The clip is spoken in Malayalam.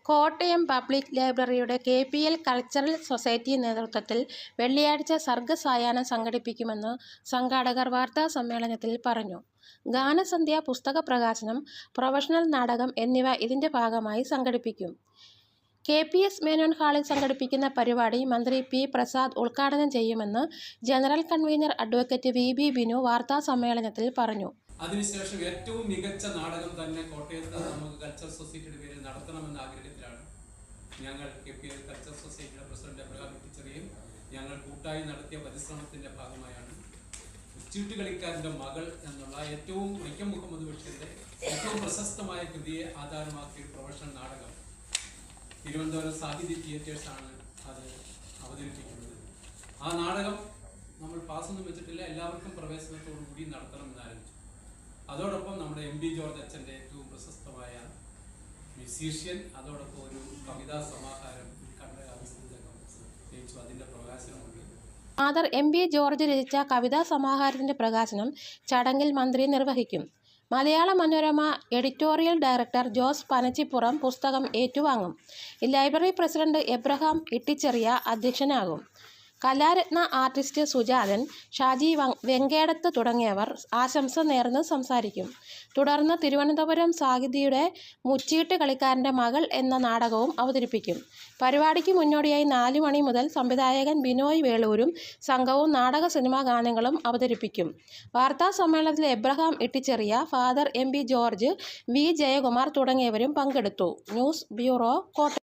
കോട്ടയം പബ്ലിക് ലൈബ്രറിയുടെ KPL കൾച്ചറൽ സൊസൈറ്റി നേതൃത്വത്തിൽ വെള്ളിയാഴ്ച സർഗസായാഹ്നം സംഘടിപ്പിക്കുമെന്ന് സംഘാടകർ വാർത്താസമ്മേളനത്തിൽ പറഞ്ഞു. ഗാനസന്ധ്യ, പുസ്തക പ്രകാശനം, പ്രൊഫഷണൽ നാടകം എന്നിവ ഇതിന്റെ ഭാഗമായി സംഘടിപ്പിക്കും. KPS മേനോൻ ഹാളിൽ സംഘടിപ്പിക്കുന്ന പരിപാടി മന്ത്രി P. പ്രസാദ് ഉദ്ഘാടനം ചെയ്യുമെന്ന് general convener advocate VB Binu വാർത്താസമ്മേളനത്തിൽ പറഞ്ഞു. അതിനുശേഷം ഏറ്റവും മികച്ച നാടകം തന്നെ കോട്ടയത്ത് നമുക്ക് കൾച്ചർ സൊസൈറ്റിയുടെ പേരിൽ നടത്തണമെന്ന ആഗ്രഹത്തിലാണ് ഞങ്ങൾ KPL കൾച്ചർ സൊസൈറ്റിയുടെ പ്രസിഡന്റ് എബ്രഹാം ഇട്ടിച്ചെറിയും ഞങ്ങൾ കൂട്ടായി നടത്തിയ പരിശ്രമത്തിന്റെ ഭാഗമായാണ് ചീട്ടുകളിക്കാരന്റെ മകൾ എന്നുള്ള ഏറ്റവും വൈക്കം മുഹമ്മദ് ബഷീറിന്റെ ഏറ്റവും പ്രശസ്തമായ കൃതിയെ ആധാരമാക്കിയ പ്രൊഫഷണൽ നാടകം തിരുവനന്തപുരം സാഹിത്യ തിയേറ്റേഴ്സാണ് അത് അവതരിപ്പിക്കുന്നത്. ആ നാടകം നമ്മൾ പാസ്സൊന്നും വെച്ചിട്ടില്ല, എല്ലാവർക്കും പ്രവേശനത്തോടു കൂടി നടത്തണമെന്ന് ആരംഭിച്ചു. അതോടൊപ്പം നമ്മുടെ MB ജോർജ് അച്ഛൻ്റെ ഏറ്റവും പ്രശസ്തമായ മ്യൂസീഷ്യൻ, അതോടൊപ്പം ഒരു കവിതാ സമാഹാരം ജയിച്ചു, അതിൻ്റെ പ്രകാശനമുണ്ട്. ഫാദർ MB ജോർജ് രചിച്ച കവിതാ സമാഹാരത്തിന്റെ പ്രകാശനം ചടങ്ങിൽ മന്ത്രി നിർവഹിക്കും. മലയാള മനോരമ എഡിറ്റോറിയൽ ഡയറക്ടർ ജോസ് പനച്ചിപ്പുറം പുസ്തകം ഏറ്റുവാങ്ങും. ലൈബ്രറി പ്രസിഡന്റ് എബ്രഹാം ഇട്ടിച്ചെറിയ അധ്യക്ഷനാകും. കലാരത്ന ആർട്ടിസ്റ്റ് സുജാതൻ, ഷാജി വെങ്കേടത്ത് തുടങ്ങിയവർ ആശംസ നേർന്ന് സംസാരിക്കും. തുടർന്ന് തിരുവനന്തപുരം സാഹിതിയുടെ മുച്ചീട്ട് കളിക്കാരൻ്റെ മകൾ എന്ന നാടകവും അവതരിപ്പിക്കും. പരിപാടിക്ക് മുന്നോടിയായി 4 മണി മുതൽ സംവിധായകൻ ബിനോയ് വേളൂരും സംഘവും നാടക സിനിമാ ഗാനങ്ങളും അവതരിപ്പിക്കും. വാർത്താ സമ്മേളനത്തിൽ Abraham Itticheriya, father MB George, V. Jayakumar തുടങ്ങിയവരും പങ്കെടുത്തു. News bureau, Kottayam.